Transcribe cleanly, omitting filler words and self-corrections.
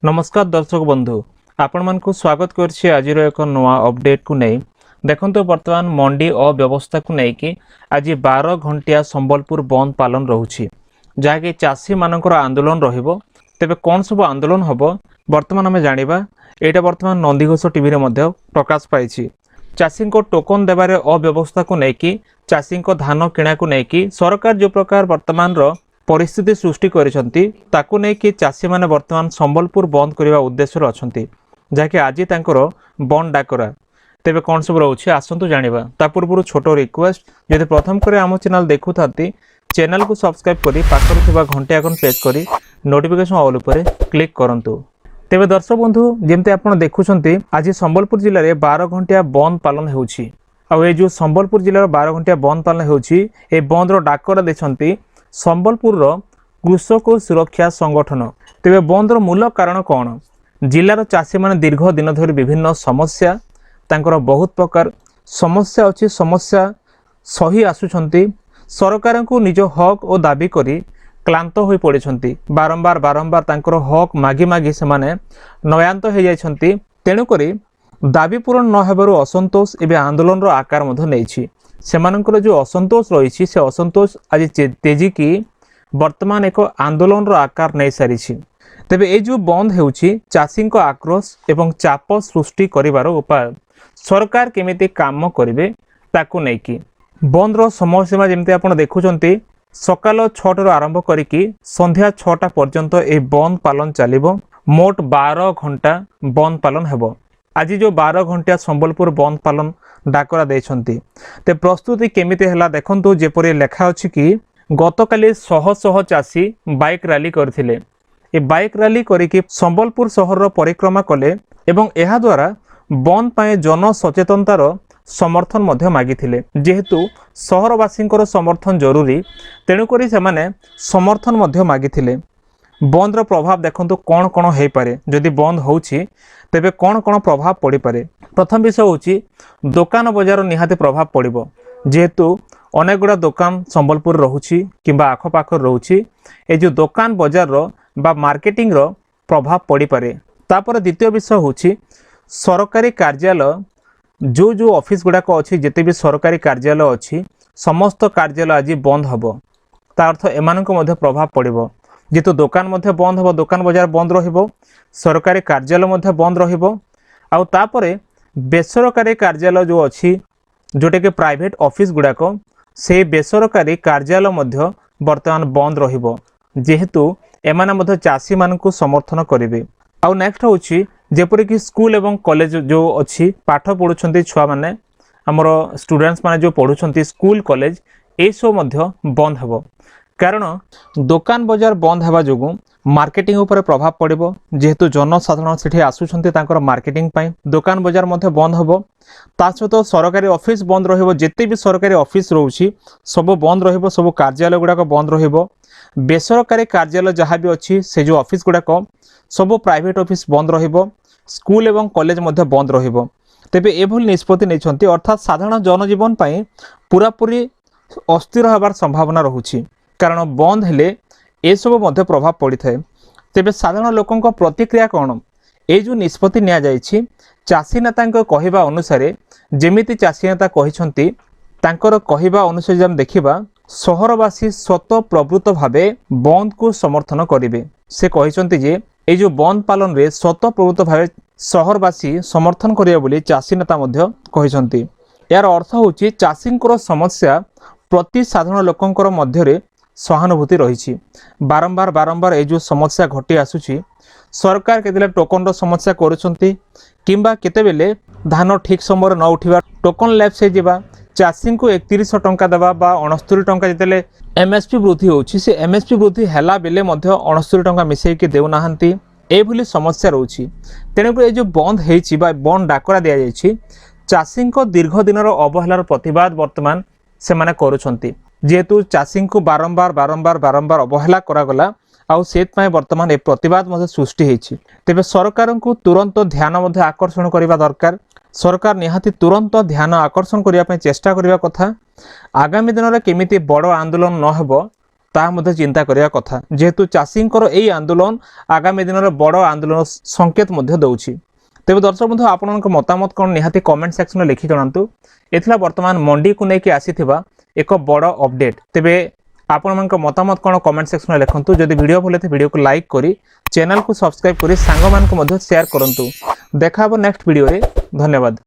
नमस्कार दर्शक बंधु आपण मान को स्वागत करछि आज एक नवा अपडेट को नहीं देखंतो वर्तमान मंडी अव्यवस्था को नहीं कि आज 12 घंटिया संबलपुर बंद पालन रहउछि जहाँकि चाषी मानकर आंदोलन रहिबो। तेबे कौन सब आंदोलन हबो वर्तमान आम जानिबा। एटा वर्तमान नंदीघोष टीवी रे मध्य प्रकाश पाइछि। चाषी को टोकन देबारे अव्यवस्था को नहीं कि चाषी को धान किणा को नहीं कि सरकार जो प्रकार वर्तमान रो परिस्थिति सृष्टि करिसंती ताकू नै कि चाषी माने वर्तमान संबलपुर बंद करबा उद्देश्य अछंती जाके आज तांकर बंद डाकरा। तेबे कौन सब रहउछि आसंतु जानिबा। ता पूर्व छोट रिक्वेस्ट यदि प्रथम करे आम चैनल देखु थाती चैनल को सब्सक्राइब करी पाखर थिबा घंटी आइकन प्रेस करी नोटिफिकेशन ऑल ऊपर क्लिक करंतु। तेबे दर्शक बंधु जेमते आपण देखुछंती आज संबलपुर जिल्ला रे 12 घंटिया बंद पालन हेउछि। आ ए जो संबलपुर जिल्ला रो 12 घंटिया बंद पालन हेउछि ए बंद रो डाकरा देछंती संबलपुर कृषक सुरक्षा संगठन। तेबे बंदर मूल कारण कौन? जिलार चाषी माने दीर्घ दिन धरी विभिन्न समस्या तांकर बहुत प्रकार समस्या अच्छी समस्या सही आसुछंती सरकार को निज हक और दाबी करी क्लांत हो पड़िछंती। बारंबार बारंबार तांकर हक मागी मागी से माने नयांत हो जाइछंती। तेणु करी दाबी पूरण न हेबारु असंतोष एबे आंदोलन रो आकार मध्य नेछि। सेमानकर जो असंतोष रही से असंतोष आज तेजी की वर्तमान एक आंदोलन रो आकार नहीं सारी। तेबे ए जो बंद हेउछि चाषी आक्रोश एवं चाप सृष्टि करिवार उपाय सरकार केमिति काम करिवे ताकू नै कि बंद रो समय सीमा जेमते आपण देखुचंती सकाल 6 आरंभ करिकी संध्या 6टा पर्यंत ए बंद पालन चलिबो। मोट 12 घंटा बंद पालन हेबो। आज जो 12 घंटिया संबलपुर बंद पालन डाकरा देछंती ते प्रस्तुति केमिति हला देखंतु। जेपरि लेखा अछि कि गतकाली शह शह चाषी बाइक रैली करथिले। ए बाइक रैली करिकी संबलपुर शहर रो परिक्रमा कले एवं एहा द्वारा बंद पाए जन सचेतनतार समर्थन मध्य मागिथिले। जेहेतु शहरवासींकर समर्थन जरूरी तेणु करी से माने समर्थन मध्य मागिथिले। बंद रो प्रभाव देखंतु कोन कोन हे पारे। जदि बंद होउछि तेबे कोन कोन प्रभाव पड़ी पारे। प्रथम विषय होउछि दुकान बजार निहाती प्रभाव पड़िबो। जेहेतु अनेक गुड़ा दुकान संबलपुर रहुछि किंबा आखपाख रहुछि ए जो दुकान बजार रो बा मार्केटिंग रो प्रभाव पड़ी पारे। तापर द्वितीय विषय होउछि सरकारी कार्यालय जो जो ऑफिस गुड़ा को अछि जेते भी सरकारी कार्यालय अछि समस्त कार्यालय आज बंद हबो। ता अर्थ एमाननको मध्य प्रभाव पड़िबो। जेतु दुकान मध्य बंद हबो दुकान बजार बंद रहिबो सरकारी कार्यालय मध्य बंद रहिबो। आउ तापरे बेसरकारी कार्यालय जो अछि जोटे के प्राइवेट ऑफिस गुड़ा को से बेसरकारी कार्यालय मध्य वर्तमान बंद रहिबो। जेहेतु एमाने मध्य चाषी मानकु समर्थन करिवे। आउ नेक्स्ट होछि जेपरि कि स्कूल एवं कॉलेज जो अछि पाठ पढुछंती छुआ माने हमर स्टूडेंट्स माने जो पढुछंती स्कूल कॉलेज ए सब मध्य बंद हबो। कारण दुकान बजार बंद हेबा जोगु मार्केटिंग ऊपर प्रभाव पड़िबो। जेहेतु जनसाधारण सेठी आसुछंती तांकर मार्केटिंग पाई दुकान बजार मध्य बंद हबो। ता सहित सरकारी ऑफिस बंद रहिबो। जेते भी सरकारी ऑफिस रहउछि सब बंद रहिबो। सब कार्यालय गुडा को बंद रहिबो। बेसरकारी कार्यालय जहाँ भी अच्छी से जो ऑफिस गुडा को सब प्राइवेट ऑफिस बंद रहिबो। स्कूल एवं कॉलेज मध्य बंद रहिबो। तेबे एभल निष्पत्ति नैछंती अर्थात साधारण जनजीवन पाई पूरा पूरी अस्थिर होबार संभावना रहुछि। कारण बंद हेले ए सब मध्य प्रभाव पड़ी थाए। तेबे साधारण लोकंक प्रतिक्रिया कौन? ए जो निष्पत्ति निया जायछि चाषी नेता कहवा अनुसार जेमिति चाषी नेता कहिसंती तांकर कहवा अनुसार जम देखिबा शहरवासी स्वत प्रवृत्त भावे बंद को समर्थन करिवे। से कहिसंती जे ए जो बंद पालन रे स्वत प्रवृत्त भावे शहरवासी समर्थन करिवे बोली चाषी नेता मध्य कहिसंती। यार अर्थ होछि चाषींकर समस्या प्रति साधारण लोकंकर मध्यरे सहानुभूति रही। बारंबार बारंबार ए जो समस्या घटी आसुची सरकार केतेले टोकन रो समस्या करूछंती किंबा केतेबेले धान ठीक समय न उठिबा टोकन लैप्स से जिबा चाषी को 3100 टंका देबा बा 69 टंका जेतेले एमएसपी वृद्धि होछि से एमएसपी वृद्धि हैला बेले मध्य 69 टंका मिसई के देउ नाहंती ए भली समस्या रहउछि। तेणु ए जो बंद हेछि बा बंद डाकरा दिया जायछि चाषी को दीर्घ दिन रो अवहेलार प्रतिवाद वर्तमान से माने करूछंती। जेहेतु चाषी को बारंबार बारंबार बारंबार अवहेला करागला आउ सेतपाई वर्तमान ए प्रतिवाद मध्य सृष्टि हेछि। तेबे सरकार को तुरंत ध्यान मध्य आकर्षण करिबा दरकार। सरकार निहाती तुरंत ध्यान आकर्षण करिया पई चेष्टा करिबा कथा। आगामी दिन में केमिति बड़ आंदोलन न हेबो ତାହା ମଧ୍ୟ ଚିନ୍ତା କରିବା କଥା, ଯେହେତୁ ଚାଷୀଙ୍କର ଏହି ଆନ୍ଦୋଳନ ଆଗାମୀ ଦିନର ବଡ଼ ଆନ୍ଦୋଳନ ସଂକେତ ମଧ୍ୟ ଦେଉଛି। ତେବେ ଦର୍ଶକ ବନ୍ଧୁ ଆପଣଙ୍କ ମତାମତ କ'ଣ ନିହାତି କମେଣ୍ଟ ସେକ୍ସନରେ ଲେଖି ଜଣାନ୍ତୁ। ଏଥିଲା ବର୍ତ୍ତମାନ ମଣ୍ଡିକୁ ନେଇକି ଆସିଥିବା ଏକ ବଡ଼ ଅପଡେଟ୍। ତେବେ ଆପଣମାନଙ୍କ ମତାମତ କ'ଣ କମେଣ୍ଟ ସେକ୍ସନରେ ଲେଖନ୍ତୁ। ଯଦି ଭିଡ଼ିଓ ଭଲ ଲାଗିଲେ ଭିଡ଼ିଓକୁ ଲାଇକ୍ କରି ଚ୍ୟାନେଲକୁ ସବସ୍କ୍ରାଇବ୍ କରି ସାଙ୍ଗମାନଙ୍କୁ ମଧ୍ୟ ସେୟାର କରନ୍ତୁ। ଦେଖା ହେବ ନେକ୍ସଟ ଭିଡ଼ିଓରେ। ଧନ୍ୟବାଦ।